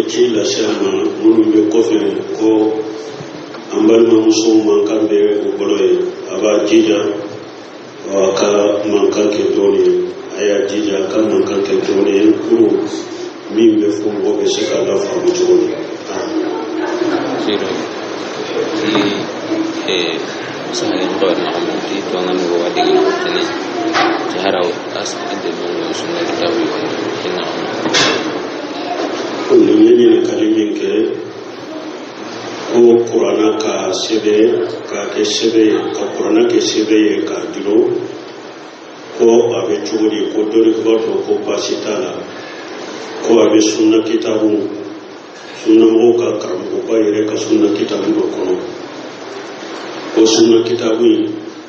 ci la sama munu be ko fe ko ambal ma muso man kan be o boloye aba jija wa ka man kan ke doni aya jija kan man kan ke doni kuru min be fu mo be se ka da fa mo toni siro sahale ndor na mo ti to ngam go wadi ni tani jaharaw as ade mo sunna tawi ina ko ni ne kalimin ke ko Qur'ana ka sebe ka ke sebe ka Qur'ana ke sebe ka dilo ko abe churi ko dori ko ko pasitala ko abe sunna kitabu sunna mo ka karam ko ba yere ka sunna kitabu do kono ko sunna kitabu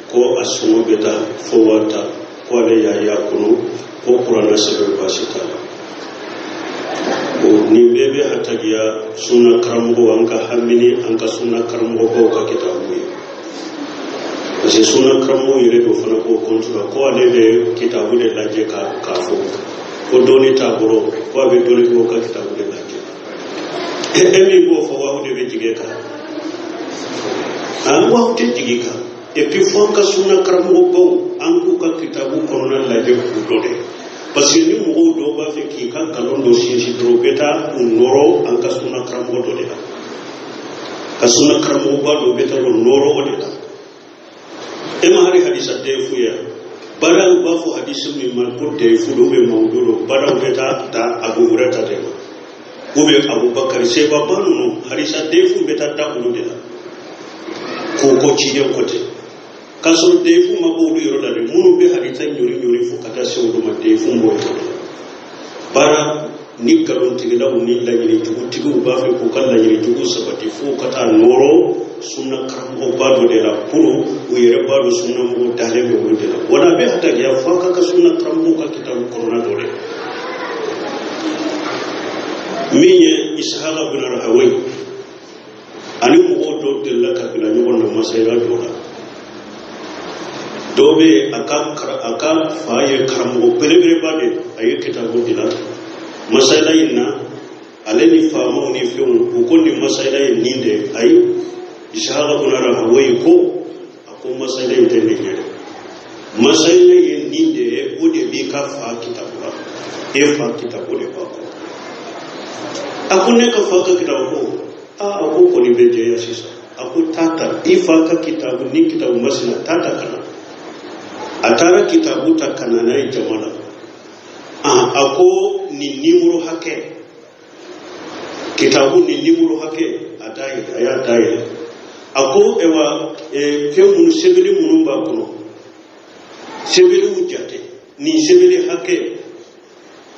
ko asumo beta fo wata ko le ya kono ko Qur'ana sebe pasitala ni bebe hatagiya suna karambo anka hamini anka suna karambo ko ka kitabu yi parce suna karambo yire do fana ko kontura ko alebe kitabu de laje ka kafo ko doni taburo ko be doni ko ka kitabu de laje emi go fo wa de be jige ka an wa te jige ka e puis fo ka suna karambo ko anku ka kitabu ko na laje ko dole parce que ni mo do ba fe ki kan kalon do si dro beta noro an ka suna karamo do de la ka suna karamo ba do beta ro noro o de la e ma hari hadisa de fu ya bara ba fu hadisa mi man ko de fu do be mawdu do bara beta ta abu hurata de ko be abu bakar se ba banu hadisa de fu beta ta ko de la ko ci de ko te kaso de fu ma bo yoro da de munu be hadita nyori fu kata se do ma de fu mo bara ni kalon tigida ni la ni tugu ba fe ko kala ni tugu sabati fu kata noro sunna karam ba do de la puro o yere ba do sunna mo dale be wonde la wala be hata ya fa ka sunna karam ka kitab corona do de miye ishaqa bin rahawi ani mo do de la ka bila ni wonna masayra do la dobe aka faye karambo pere bade ayi kitabu dila masala inna aleni famo ni fiun ukoni masala ninde ayi ishaqa kunara hawai ko ako masala intende nyere masala ninde ode bi ka fa kitabu e fa kitabu de ba ko akune ka fa ka kitabu ko ako ko ni beje ya sisa ako tata ifa ka kitabu ni kitabu masala tata kana atara kitabu ta kanana jamala ako ni nimuro hake kitabu ni nimuro hake adai aya dai ako ewa ke munu sebeli munu ba kono sebeli ujate ni sebeli hake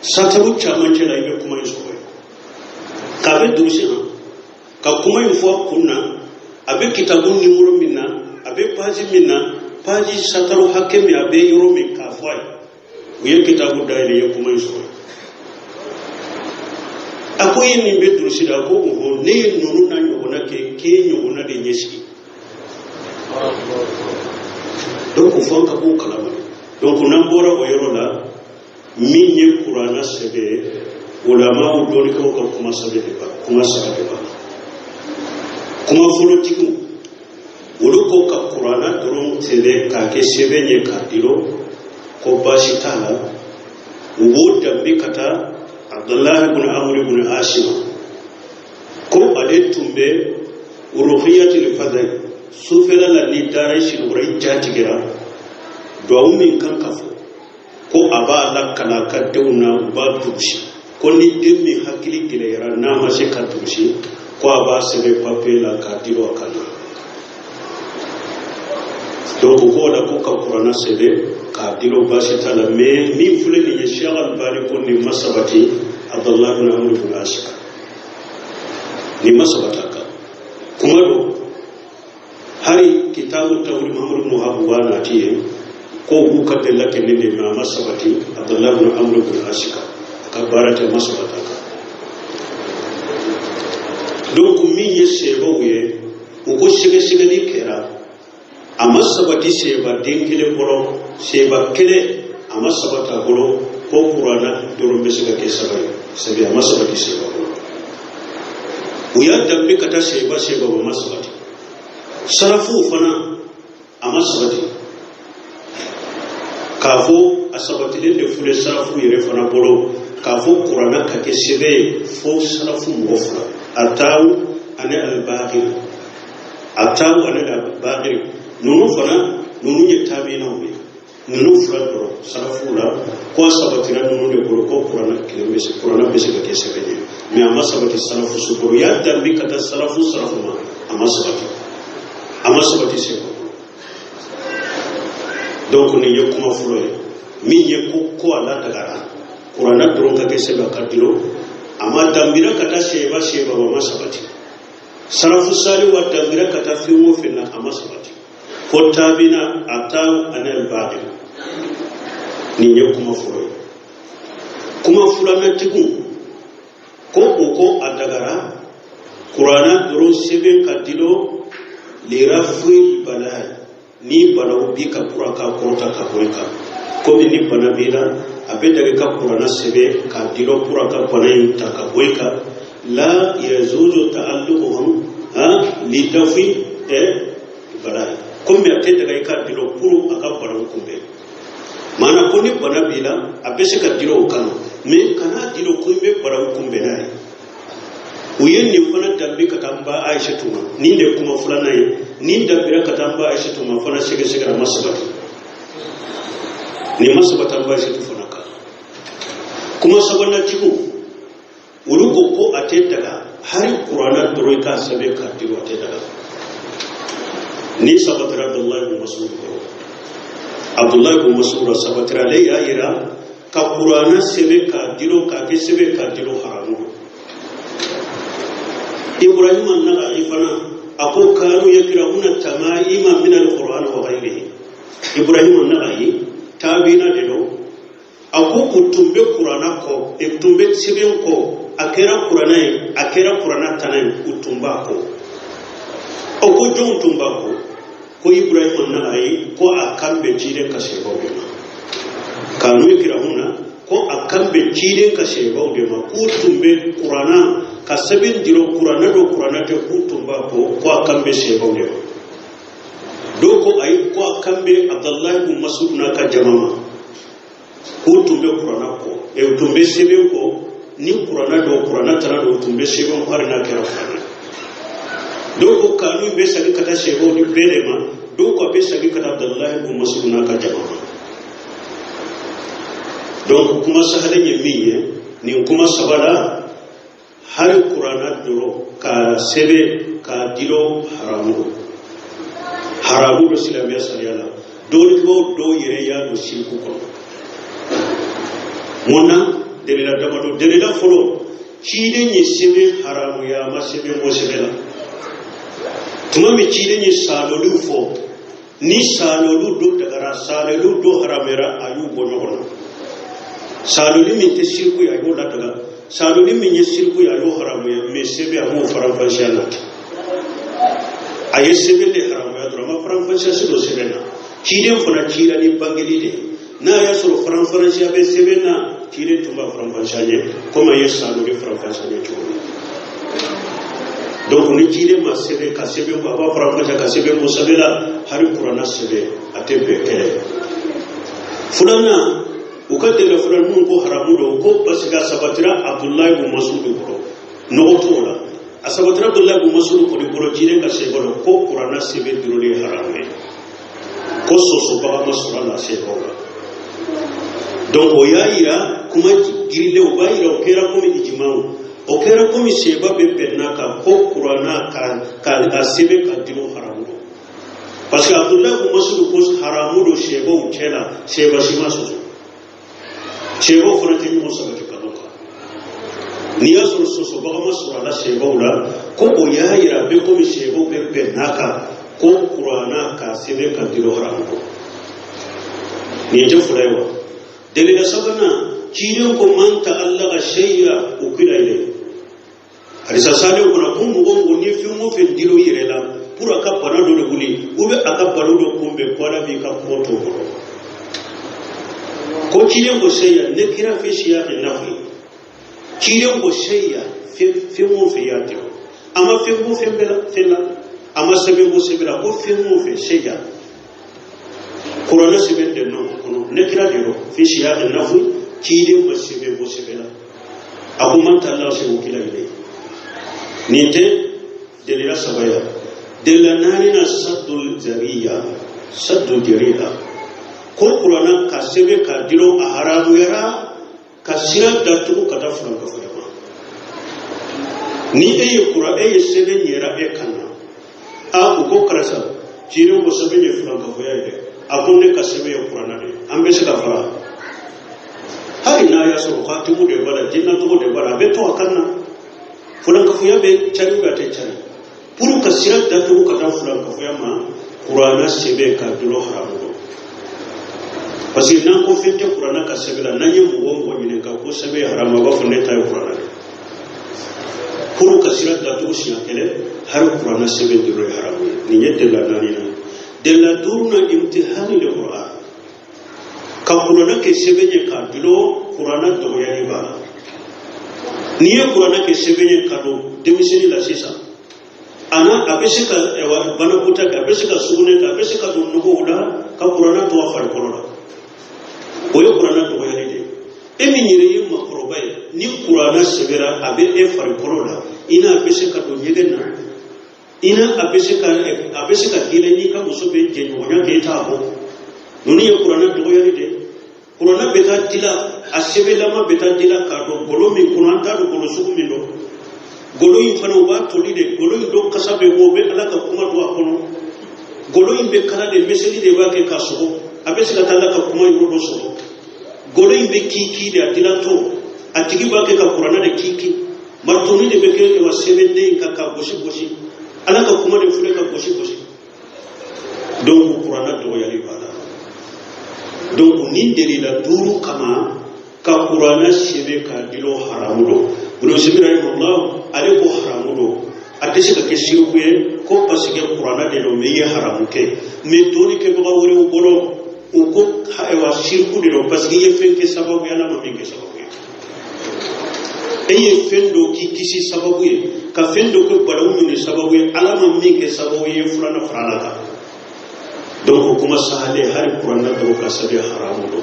sataru chamanche la ibe kuma iso ka be dusi ka kuma info kunna abe kitabu nimuro minna abe paji minna paji sataru hakem ya be yoro mi kafai uye kitabu daire ya kuma iso akoye ni be durusida ko ho ne nonu na nyogona ke nyogona de nyeski donc fonka ko kalama donc nambora o yoro la minye qur'ana sebe ulama o doni ko kuma sabe de ba kuma folotiko uluko ka Qur'ana durung sebe ka ke sebe nye ka dilo ko basitala ubo dambi kata Abdullah ibn Amr ibn Asim ko ade tumbe uruhiyatul fadl sufela la ni dare shi urai jatigira do min kan kafo ko aba la kala ka deuna ba tushi ko ni dimmi hakili gilera na ma se ka tushi ko aba sebe papela ka dilo kana donc ko da ko ka Qur'ana sebe ka dilo basitala me min fule ni shagal bari ko ni masabati Abdullah ibn Amr ibn Asim ni masabata ka kuma do hari kitabu tawhid Muhammad ibn Habwana tiye ko buka de lake ni ma masabati Abdullah ibn Amr ibn Asim ka barata masabata ka donc min yesebo ye ko shige ni kera amasabati seba denkele boro seba kele amasabata boro ko Qur'ana doro mbesiga ke sabai sabi amasabati seba boro uya dambe kata sheba ba masabati sarafu fana a masabati kafo asabati de fule sarafu yere fana bolo kafo qur'ana kake sebe fo sarafu mofra ataw ane al-baqir nunu fana nunu ye tabina wi nunu fura bolo sarafu la ko sabati na nunu de bolo ko qur'ana bese kake sebe ne mais a masabati sarafu su bolo ya dambe kata sarafu ma a masabati sebe donc ni ye kuma fulo ye min ye ko ala dagara qur'ana dron ka ke sebe kadilo ama dambira kata sheba ba masabati sarafu sali wa dambira kata fiwo fina ama sabati ko tabina ataw anal baqi ni ye kuma fulo ye kuma fulana tigu ko adagara qur'ana dron sebe kadilo lira fui balai ni bana ubi ka pura ka korta ka boyka komi ni bana bila abe daga ka qur'ana sebe ka dilo pura ka bana ta ka boyka la yazuzu ta'alluquhum li dafi balai komi ate daga ka dilo puru aka bana kumbe mana ko ni bana bila abe se ka dilo kan me kana dilo kumbe bana kumbe nai uyen ni fana dambi katamba Aisha tuma ni de kuma fulana yi ni dambira katamba Aisha tuma fana shige masabati ni masabata ba Aisha tufana ka kuma sabana ciku urugo ko ate daga hari qur'ana doroy ka sabe ka diwa ate daga ni sabata Abdullah bin Mas'ud sabata le ya ira ka qur'ana sebe ka dilo ka ke sebe ka dilo haramu Ibrahim annaga ifana ako kanu yakrahuna tamaima min alquran wa ghayrihi Ibrahim annaga yi tabina dedo ako utumbe qur'ana ko utumbe siben ko akera qur'ana tanan utumba ko ako jon utumba ko Ibrahim annaga yi ko akambe jide kasebo bema kanu yakrahuna ko akambe jide kasebo bema utumbe qur'ana kasabin diro qur'ana te kutumba ko akambe sebo ne doko ay ko akambe Abdullah bin Mas'ud na ka jamama kutumbe qur'ana ko e utumbe sebe ko ni qur'ana tara do utumbe sebo har na kera fana doko kanu be sagi kata sebo ni belema doko be sagi kata Abdullah bin Mas'ud na ka jamama donc kuma sahale yemiye ni kuma sabara hari qur'ana duro ka sebe ka dilo haramu do silamiya sariyala do yere ya do shirku ko mona delila damado delila folo chide ni sebe haramu ya ma sebe mo sebe la tuma mi chide ni salolu fo ni salolu do dagara salolu do haramera ayu bono salolu min te shirku ya go la daga saloli min yesirku ya yo haramu ya me sebe amu faranfasha na aye sebe de haramu ya drama faranfasha se do sebe na kiden fona kira ni bangeli de na ya so faranfasha be sebe na kiden tumba faranfasha ne kuma yes saloli faranfasha ne to donc ni kiden ma sebe ka sebe ba faranfasha ka sebe mo sebe la hari qur'ana sebe atebe kele fulana ukadela fulan mun ko haramu do ko basiga sabatira Abdullah bin Mas'ud ko no tola asabatira Abdullah bin Mas'ud ko ko jire ka se ko qur'ana sebe dirole haramu ko so ba masura la se ko donc o yaira kuma girile o bayira o kera ko mi ijma'u o kera ko mi seba be benaka ko qur'ana ka sebe ka dilo haramu parce que Abdullah bin Mas'ud ko haramu do sebo kela seba shima so shebo furati mo sabati kadoka niya so baga masura la shebo la ko o yaira be ko mi shebo be naka ko qur'ana ka sebe ka dilo haramu ni je fulaiwa dalila sabana kiyon ko man ta'allaqa shay'a ukila ile hadisa sale ko na kungu gongo ni fi mo fe dilo yirela pour aka banado de guli ube aka baludo kumbe kwala bi ka moto ko kilen ko shayya ne kira fi shiya nafi kilen ko shayya fi mo fi yati ama fembo fela ama sebebo sebela ko femmo fe seja Qur'ana sebe de no kono nekira de ro fi siyaq an-nafi kide ma sebebo sebela akumanta Allah se wukila ile nite delila sabaya della nanina saddul zariya saddul jarida ko Qur'ana ka sebe ka dilo a haramu yara ka sira datu ka da furan ka fama ni e Qur'ana e sebe yara e kana a ko karasa jiro ko sebe ye furan ka faya de akunne ka sebe ye Qur'ana de ambe se ka fara hari na ya so khatimu de bala jinnatu de bala be to akanna furan ka faya be chari ga te chari puru ka sira datu ka da furan ka faya ma Qur'ana sebe ka dilo haramu do parce que nan ko fente Qur'ana ka sebe la nan yemu wongo ni ka ko sebe haramu ba funne tay Qur'ana puru ka sira datu siya kele har Qur'ana sebe dilo haramu ni yedde la nanina della durna imtihani de Qur'an ka Qur'ana ke sebe je ka dilo Qur'ana do yani ba ni ye Qur'ana ke sebe je ka do demisini la sisa ana abesika bana buta ka abesika sugune ka abesika do nugo ula ka Qur'ana to afar kolola oyo Qur'ana to yani de emi nyire yi makrobai ni Qur'ana sebera abe e far kolola ina abesika do nyegena ina abesika gile ni ka musobe je nyonya ke tabo nuni ye Qur'ana to yani de Qur'ana beta dila asebe lama beta dila ka do bolo mi Qur'an ta do bolo sugu mi do golo yi fana wa toli de golo yi do kasabe bo be ala ka kuma do akono golo yi be kala de meseli de wa ke kaso abesika tala ka kuma yi do so golo yi be kiki de atila to atigi ba ke ka Qur'ana de kiki martoni de be ke wa sebe de ka goshi ala ka kuma de fule ka goshi donc Qur'ana to yali bala donc ni deri la duru kama ka Qur'ana sebe ka dilo haramu do bulo sebe rahimahullah ale ko haramu do atese ka ke shirku ko pasike Qur'ana de do meye haramu ke me doni ke ba wore o bolo o ko wa shirku de do pasike ye fenke sababu yana ma fenke sababu eye fendo ki kisi sababu ka fendo ko balawu ni sababu alama min ke sababu ye fulana frana ka donc kuma sahale har Qur'ana do ka sabe haramu do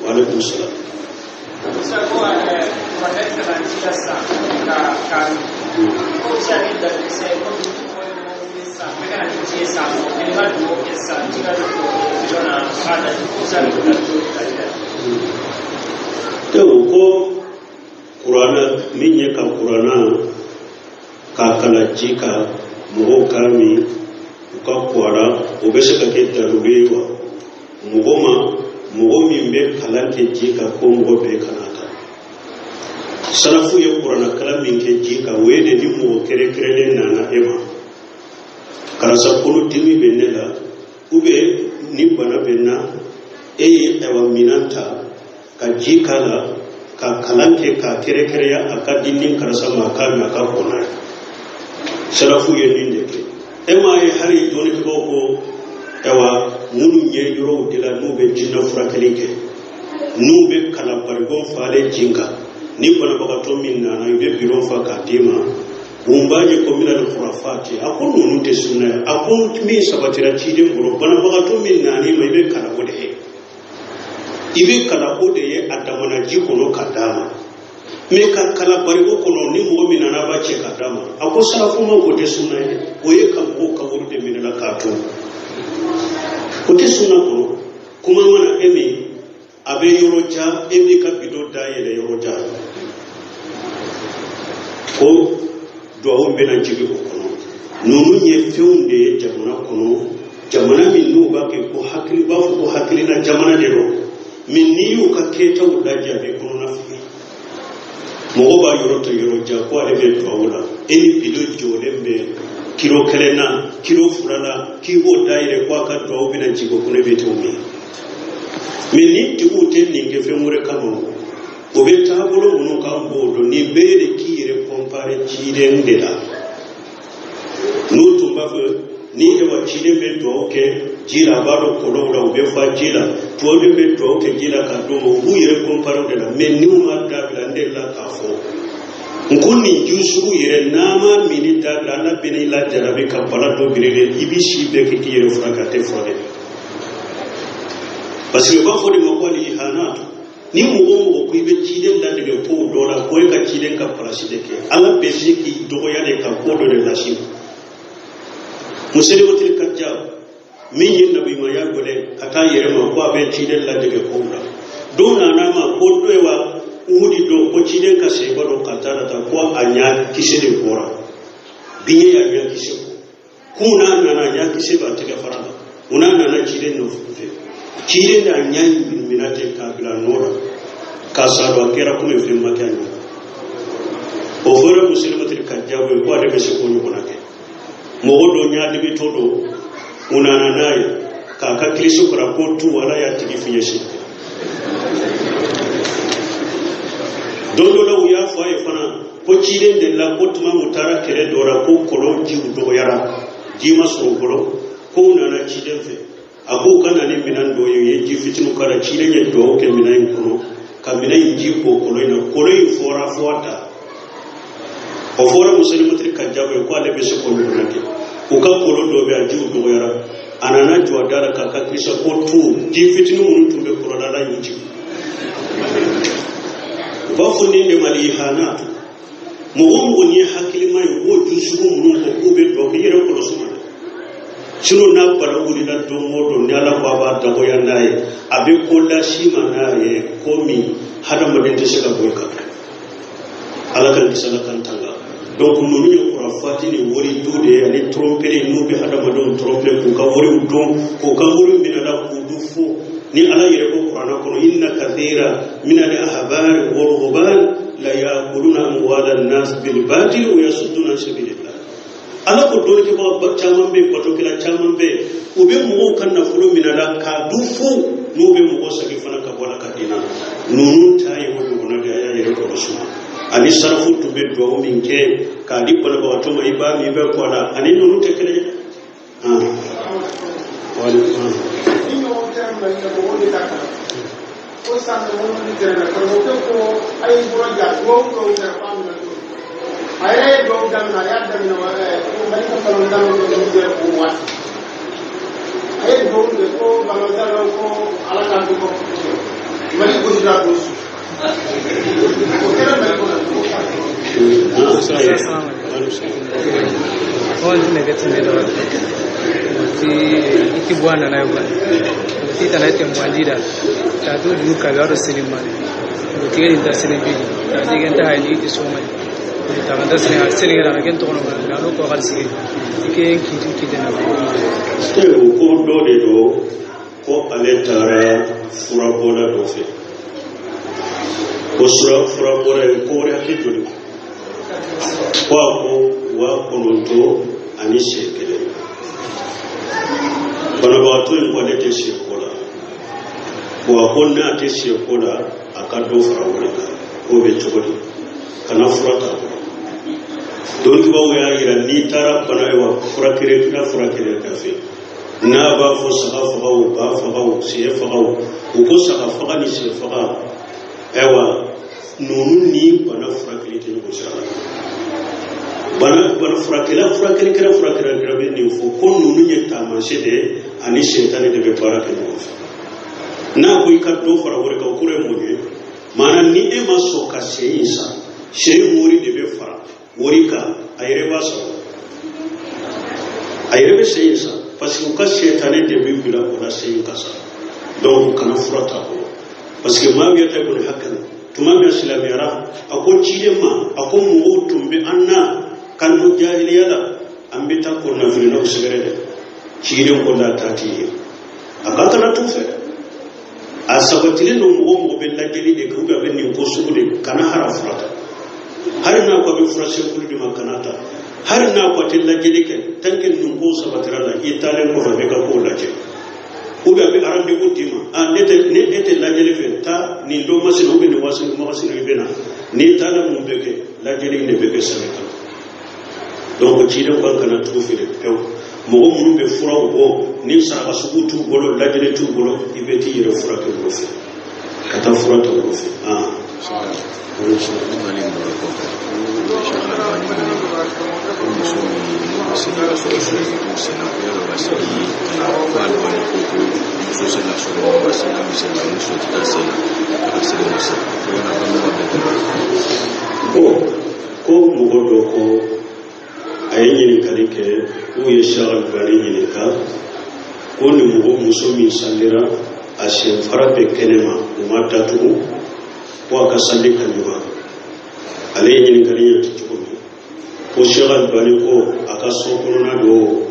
wa alaikum salam ko Qur'ana minye ka Qur'ana ka kala jika mo kami ka kwara obese ka ke darubewa mo mi be kala ke jika ko mo be kanata salafu ye Qur'ana kala min ke jika wede ni mo kere na ema karasa kulu timi benela ube ni bana benna ewa minanta ka jika la ka kalanke ka kere ya aka dindin karasa maka na ka kona salafu ye ninde ke ema ye hari doni ko ewa munu nye yoro dila nube jinna furakelike nube kala bargon fale jinga ni bana baka to minna na yube biron fa ka tema umbaje ko mina al khurafati akon nunu te sunna akon mi sabatira chide ngoro bana baka to minna ni mai be kala ode ibe kala ode ye adamana jikono kadama me ka kala barigo kono ni mo mina na bache kadama ako salafu mo ko te sunna oye ka ko ka wurde mina la kato ko te sunna ko kuma mana emi abe yoroja emi ka bido dayele yoroja ko do o bena jibi ko kono nonu nye feunde jamana kono jamana min no ba ke ko hakili ba ko hakili na jamana de ro min niyu ka keta wudaja be kono na fi mo ba yoroto yoroja ko ale be tawula eni bido jolembe kilo kelena kilo furana kibo daire ko ka do bena jigo kono be tawmi min ni tiute ninge fe mure kanu o be tabulo wono ka bodo ni bere kire compare chide ndela no to ba ni e wa chide be do ke jila baro kono da be fa jila to de be do ke jila ka do mo hu yere compare ndela men ni ma da bila ndela ka fo nkuni jusu yere nama minita lana bini la jarabe ka bala do birele ibishi be ki yere fraka te frode parce que ba fodi makwali ihanatu ni mugongo ko ibe chiden la de ko dola ko ka chiden ka parasite ke ala besi ki dogo ya de ka ko do de lashi musede wotil kajja min yin nabi ma ya gole kata yere ma ko abe chiden la de ko la do na na ma ko do wa umudi do ko chiden ka se bado kata ta ko anya kise de bora biye ya nya kise kuna na na nya kise ba te ka faranga una na na chiden no fufe chiden da nya minate ka bila nora kasaro akera kuma fi makani o fora muslimatul kajjabu ko da bese ko ni bonake mo do nya de bitodo una na nayi ka ka kristo kora ko tu wala ya tigi finyeshi dondo la uya fa e fana ko chiden de la ko tuma mutara kere dora ko kolo ji do yara ji maso kolo ko una na chiden fe ako kana ne minan do ye ji fitinu kara chiden ye do ke minan kono kamina inji ko kolo ina kolo fora fota o fora muslimatul kajjabu ko ale be se ko nake ko ka kolo do be aji do yara anana jo dara ka ka krisa ko tu ji fitinu mun tumbe kolo dala inji bafuni de malihana muhungu ni hakili mai wo jusu mun ko be do ke yere ko suma sino na bala wuri da do modo ni ala baba da ko yannaye abe ko la shima naye ko mi hada madin ta shiga boyka ala kan kisala kan tanga donc nonu ni kurafati ni wuri do de ani tromper no be hada madon tromper ko ka wuri do ko ka wuri min ala ko du fo ni ala yere ko qur'ana ko inna kathira min al ahbar wal ruban la yaquluna amwala an-nas bil batil wa yasudduna sabilillah ala ko dole ke ba chaman be bato kila chaman be ube mo kan na fulo minala ka dufu no be mo sagi fana ka bola ka dina nunu tayi wo do na ga ya ko rasul ani sarfu to be do min ke ka di bala ba to mai ba mi be ko la ani nunu te kele wali ino tem la ko woni ta ko sa no woni te na ko ay bura ja go ko ta pam na ayé dɔw daminɛ a y'a daminɛ mali ka balontan dɔ de bɛ o waati a ye dɔw de ko balontan dɔ ko ala k'a to mali gosira don su o kɛra mali kɔnɔ on ne ga tin da ti iki bwana na yoga ti tana te mwandira ta to du ka ga ro sinima ti ga da sinima ta diga ta hayi ti so mai ta ga da sinima na ken to no na no ko har sigi ke ki da na ste ko do de do ko ale tara fura bola do fe ko fura bola ko re hakki jodi ko wa konoto ani shekele bana ba to in ko de shekola ko akonna te shekola akado fura bola ko be chogodi kana fura ta don ki ba ya ira ni tara bana wa fura kire ka fe na ba fo saga faga ba faga se faga ko saga faga ni se faga ewa nunu ni bana fura kire te ko sala bana furakira kira be ni fo ko nunu ye tamashe de ani shaytan de be baraka no na ko ikado fara wore ka kure moye mana ni e maso ka seyisa shey mori de be fara wori ka ayre ba so ayre be seyisa parce que ka shaytan de be bila ko na seyin kasa donc kana furata ko parce que ma biya ta ko hakkan tuma be islamiyara ako chidema ako mu tumbe anna kan do jahiliya la ambita ko na fili no sigarede chidem ko la tati akata na tufe asabatile no mo be la geli de ko be ni ko sugude kana harafrata har na ko be frase ko di makanata har na ko tilla geli ke tanken no ko sabatira la italen ko be ka ko la je ko be arambe ko tima nete la geli fe ta ni do masino be ni wasu mo masino be na ni tala mo be ke la geli ne be ke sabeka donc chidem ko kana tufi de pew mo mo be fura bo ni sa asubutu bolo la geli tu bolo ibeti yere fura ke bolo kata fura to bolo ko mugodo ko ayini kalike ko yeshagal bari ni ka ko ni mugo muso min sandira ashe farabe kenema umata tu ko aka sandika nyuba alayini kalinya tuchumi ko shagal bari ko aka sokorona do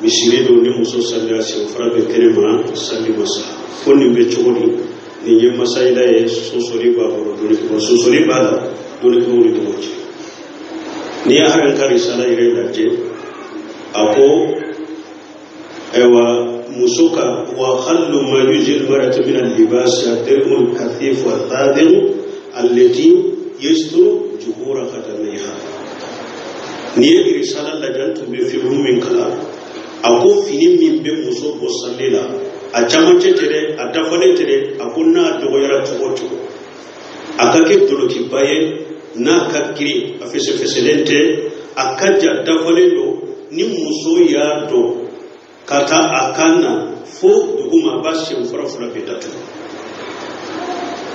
misiri do ni muso sandira ashe farabe kenema sandi masa ko ni be chogoni ni yema sayda e sosori ba boro do ni ko sosori bala do ni ko ni do ni haran kari sala ire daje ako ewa musuka wa khallu ma yujil marata min al-libas yadirul kathif wa thadir allati yasturu juhura qadamiha ni risala la jantu be fi min kala ako fini min be muso ko sallela a chamache tere a dafane tere akunna dogoyara tugoto akake doloki baye na kakiri afese feselente akaja dafolendo ni muso ya do kata akana fo duguma bashi mfarafura betatu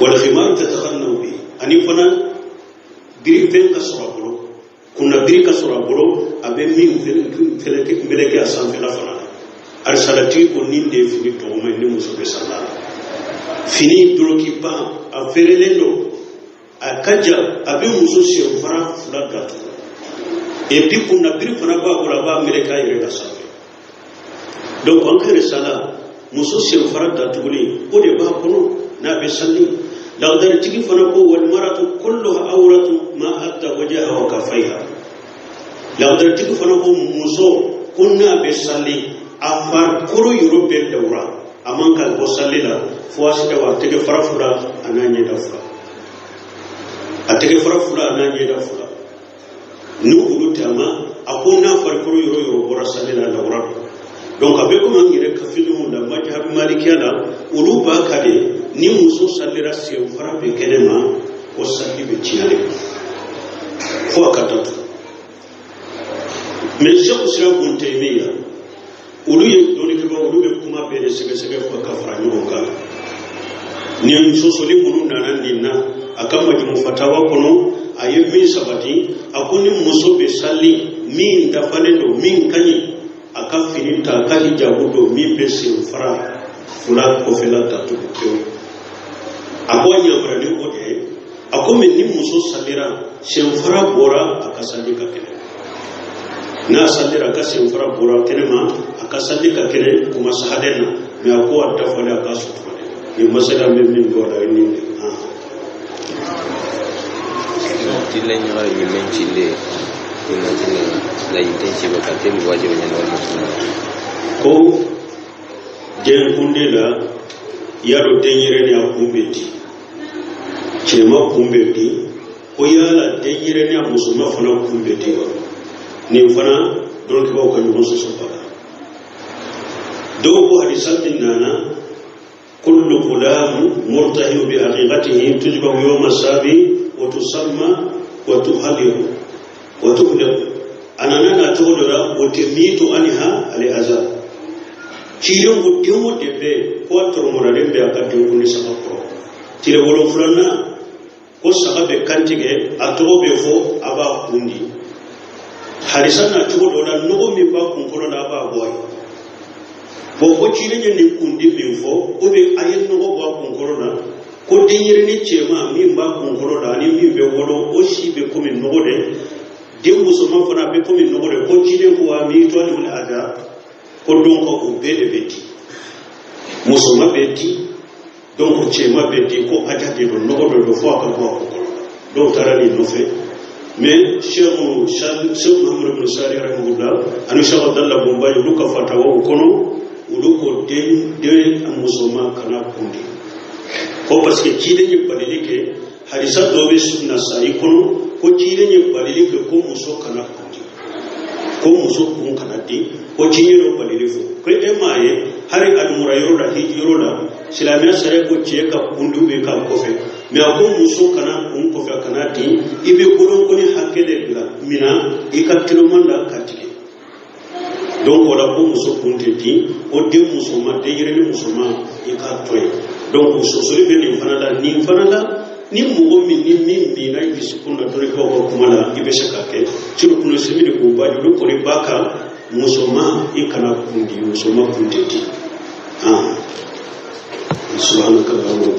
wal khimar tatakhannu bi ani fana biri fen kasrabulo kuna biri kasrabulo abe min feleke meleke asan fela fana arsalati ko ninde fini to ma ni muso be sala fini doloki ba aferelendo akaja abe muso se fara fula gatu et puis kuna biri fana ba gura ba mereka ire kasabe donc en kere sala muso se fara gatu ni o de ba kono na be salli da dar tigi fana ko wal maratu kulluha awratu ma hatta wajha wa kafaiha da dar tigi fana ko muso kunna be salli afar kuru europe dawra amanka ko sallila fo asida wa tege fara fura ananye da fura ateke fara fula ananye da fula nu ulutama akona farkuru yoro bora salila da wura donc abe ko man yire kafidu da majhab malikiya da ulu ba kade ni muso salira se fara be kenema ko salli be ciale fo akata mais je ko sira bon taymiya ulu ye doni ke ba ulu be kuma be sege sege fo ka fara nyoro ka ni muso soli munu nanan dinna akama jimu fatawa kono ayemi sabati akuni muso be salli min dafalendo min kani akafini ta kali jabudo mi be se fara fula ko fela tatu ko akonya brani ko de akome ni muso salira se fara bora akasali ka kene na salira ka se fara bora kene ma akasali ka kene kuma sahadena me akwa dafala akasu to ni masala min goda ni tile nyara yemen chile imagine la intensi bakate mwaje wenyana wa musuna ko gen kundela yaro tenyere ni akumbeti chema kumbeti ko yala tenyere ni musuma fana kumbeti wa ni fana don ke ba ko ni musu sopara do ko hadisatin nana kullu kulam murtahiu bi haqiqatihi tujba yawm as-sabi wa tusamma وتهدر وتهدر أنا نانا تقولنا وتميت عنها الأذى كيلو مديوم دبي قطر مرادم بأكاديم كوني سكابرو تيلو ولو فلنا كوسا بكانتيجي أتوه بفو أبا كوندي حريصنا تقولنا نومي باكونكونا أبا بوي بوكو كيلو نكوندي بفو أبي أين نومي باكونكونا ko denyere ni chema mi mba kunkoro da ni mi be wolo o shi be komi nogode de musulman fana be komi nogode ko jide ko wa mi to ni wala ada ko don ko o be de beti musulman beti don ko chema beti ko aja de do nogodo do fo ka ko do tarani no fe mais cheikh Muhammad ibn Sari rahimahullah anu cheikh Abdallah Bombay luka fatawa kono uluko de musulman kana kundi ko parce que kide ni balilike hadisa dobe sunna sai kono ko kide ni balilike ko muso kana kun kana di ko kide no balilifo ko e maye hari adumura yoro la hijiro la silamia sare ko cheka kundu be ka kofe me ako muso kana kofe kana ti ibe kolon ko ni hakede bila mina ikatilo manda katike donc wala ko muso kunte ti o de muso ma de yere ni muso ma ikatoy donc so so be ni fanala ni mugo min ni min bi na bisikunda dole ko kumala ibe shakake chiro kuno semide ko ba do ko baka musoma ikana kundi musoma kundi subhanaka allahumma